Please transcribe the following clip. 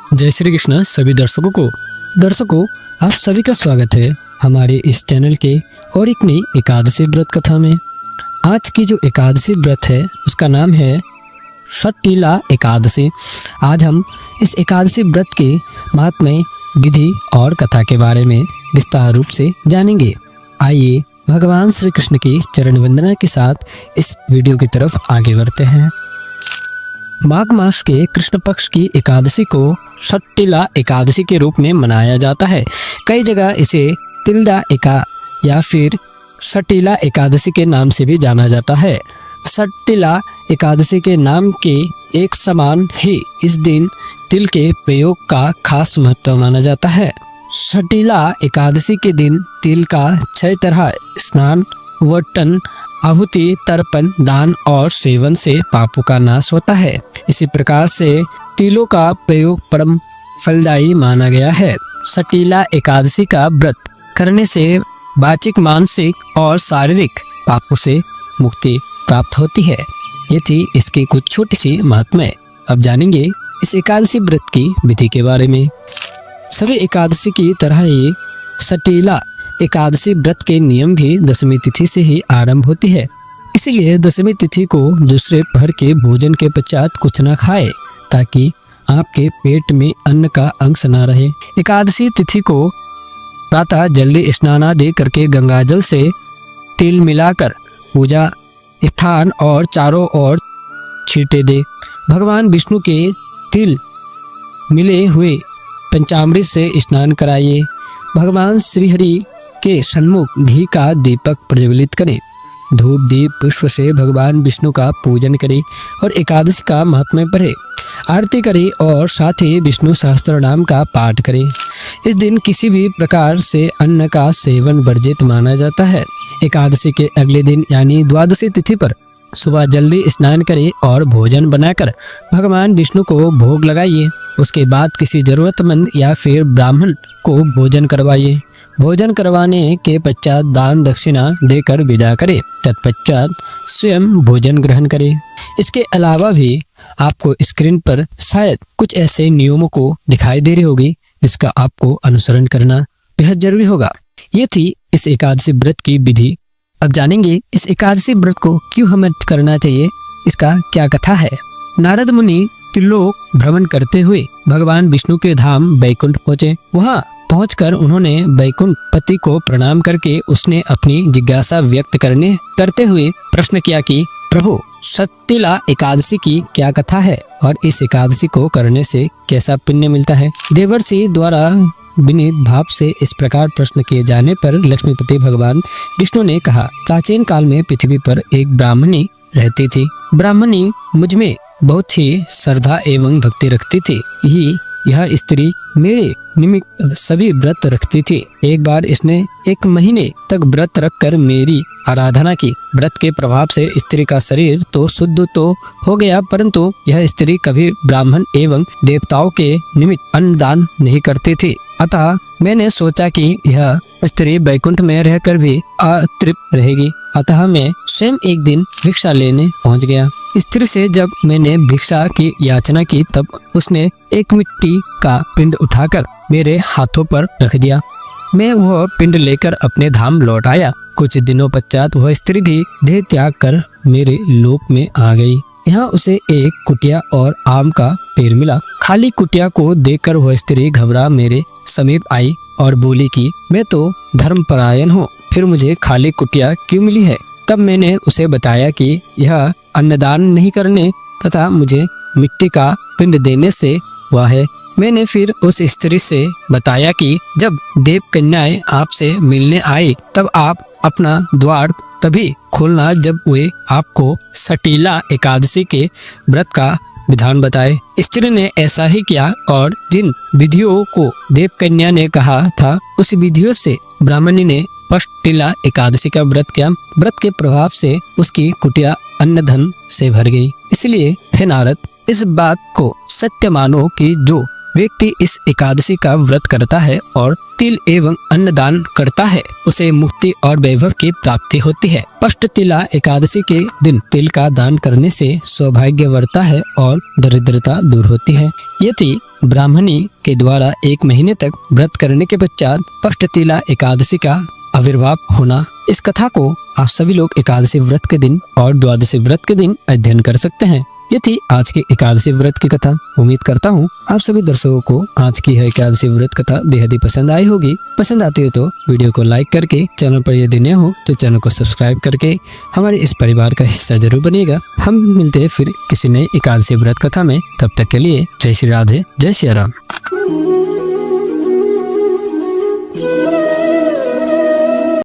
जय श्री कृष्ण सभी दर्शकों आप सभी का स्वागत है हमारे इस चैनल के और एक नई एकादशी व्रत कथा में। आज की जो एकादशी व्रत है उसका नाम है षट्टिला एकादशी। आज हम इस एकादशी व्रत के महात्म्य, विधि और कथा के बारे में विस्तार रूप से जानेंगे। आइए भगवान श्री कृष्ण की चरण वंदना के साथ इस वीडियो की तरफ आगे बढ़ते हैं। माघ मास के कृष्ण पक्ष की एकादशी को षट्टिला एकादशी के रूप में मनाया जाता है। कई जगह इसे तिलदा एका या फिर षट्टिला एकादशी के नाम से भी जाना जाता है। षट्टिला एकादशी के नाम के एक समान ही इस दिन तिल के प्रयोग का खास महत्व माना जाता है। षट्टिला एकादशी के दिन तिल का 6 तरह स्नान, वटन, आहुति, तर्पण, दान और सेवन से पापों का नाश होता है। इसी प्रकार से तिलों का प्रयोग परम फलदायी माना गया है। षट्टिला एकादशी का व्रत करने से वाचिक, मानसिक और शारीरिक पापों से मुक्ति प्राप्त होती है। ये थी इसकी कुछ छोटी सी महात्म्य। अब जानेंगे इस एकादशी व्रत की विधि के बारे में। सभी एकादशी की तरह ही षट्टिला एकादशी व्रत के नियम भी दशमी तिथि से ही आरंभ होती है। इसीलिए दशमी तिथि को दूसरे पहर के भोजन के पश्चात कुछ न खाए, ताकि आपके पेट में अन्न का अंश न रहे। एकादशी तिथि को प्रातः जल्दी स्नान आदि करके गंगा जल से तिल मिलाकर पूजा स्थान और चारों ओर छींटे दे। भगवान विष्णु के तिल मिले हुए पंचामृत से स्नान कराइए। भगवान श्रीहरि के सन्मुख घी का दीपक प्रज्वलित करें। धूप दीप पुष्प से भगवान विष्णु का पूजन करें और एकादशी का महात्म्य पढ़े, आरती करें और साथ ही विष्णु सहस्त्रनाम का पाठ करें। इस दिन किसी भी प्रकार से अन्न का सेवन वर्जित माना जाता है। एकादशी के अगले दिन यानी द्वादशी तिथि पर सुबह जल्दी स्नान करें और भोजन बनाकर भगवान विष्णु को भोग लगाइए। उसके बाद किसी जरूरतमंद या फिर ब्राह्मण को भोजन करवाइए। भोजन करवाने के पश्चात दान दक्षिणा देकर विदा करें। तत्पश्चात स्वयं भोजन ग्रहण करें। इसके अलावा भी आपको स्क्रीन पर शायद कुछ ऐसे नियमों को दिखाई दे रही होगी जिसका आपको अनुसरण करना बेहद जरूरी होगा। ये थी इस एकादशी व्रत की विधि। अब जानेंगे इस एकादशी व्रत को क्यों हमें करना चाहिए, इसका क्या कथा है। नारद मुनि त्रिलोक भ्रमण करते हुए भगवान विष्णु के धाम वैकुंठ पहुँचे। वहाँ पहुंचकर उन्होंने वैकुंठ पति को प्रणाम करके उसने अपनी जिज्ञासा व्यक्त करते हुए प्रश्न किया कि प्रभु, षट्टिला एकादशी की क्या कथा है और इस एकादशी को करने से कैसा पुण्य मिलता है। देवर्षि द्वारा विनीत भाव से इस प्रकार प्रश्न किए जाने पर लक्ष्मीपति भगवान विष्णु ने कहा, प्राचीन काल में पृथ्वी पर एक ब्राह्मणी रहती थी। ब्राह्मणी मुझ में बहुत ही श्रद्धा एवं भक्ति रखती थी। यह स्त्री मेरे निमित्त सभी व्रत रखती थी। एक बार इसने 1 महीने तक व्रत रखकर मेरी आराधना की। व्रत के प्रभाव से स्त्री का शरीर तो शुद्ध तो हो गया, परंतु यह स्त्री कभी ब्राह्मण एवं देवताओं के निमित्त अन्नदान नहीं करती थी। अतः मैंने सोचा कि यह स्त्री वैकुंठ में रहकर भी अतृप्त रहेगी। अतः मैं स्वयं एक दिन भिक्षा लेने पहुंच गया। स्त्री से जब मैंने भिक्षा की याचना की तब उसने एक मिट्टी का पिंड उठाकर मेरे हाथों पर रख दिया। मैं वह पिंड लेकर अपने धाम लौट आया। कुछ दिनों पश्चात वह स्त्री भी देह त्याग कर मेरे लोक में आ गई। यहाँ उसे एक कुटिया और आम का पेड़ मिला। खाली कुटिया को देखकर वह स्त्री घबरा मेरे समीप आई और बोली कि मैं तो धर्मपरायण हूँ, फिर मुझे खाली कुटिया क्यों मिली है। तब मैंने उसे बताया कि यह अन्नदान नहीं करने तथा मुझे मिट्टी का पिंड देने से हुआ है। मैंने फिर उस स्त्री से बताया कि जब देव कन्याएं आपसे मिलने आई तब आप अपना द्वार तभी खोलना जब वे आपको षट्टिला एकादशी के व्रत का विधान बताए। स्त्री ने ऐसा ही किया और जिन विधियों को देव कन्या ने कहा था उस विधियों से ब्राह्मणी ने षट्टिला एकादशी का व्रत किया। व्रत के प्रभाव से उसकी कुटिया अन्न धन से भर गई। इसलिए हे नारद, इस बात को सत्य मानो कि जो व्यक्ति इस एकादशी का व्रत करता है और तिल एवं अन्नदान करता है उसे मुक्ति और वैभव की प्राप्ति होती है। षट्टिला एकादशी के दिन तिल का दान करने से सौभाग्य बढ़ता है और दरिद्रता दूर होती है। ये थी ब्राह्मणी के द्वारा 1 महीने तक व्रत करने के पश्चात पष्टतिला एकादशी का आविर्भाव होना। इस कथा को आप सभी लोग एकादशी व्रत के दिन और द्वादशी व्रत के दिन अध्ययन कर सकते हैं। ये थी आज की एकादशी व्रत की कथा। उम्मीद करता हूँ आप सभी दर्शकों को आज की है एकादशी व्रत कथा बेहद ही पसंद आई होगी। पसंद आती है तो वीडियो को लाइक करके, चैनल पर यदि नए हो तो चैनल को सब्सक्राइब करके हमारे इस परिवार का हिस्सा जरूर बनिएगा। हम मिलते हैं फिर किसी नई एकादशी व्रत कथा में। तब तक के लिए जय श्री राधे, जय श्री राम।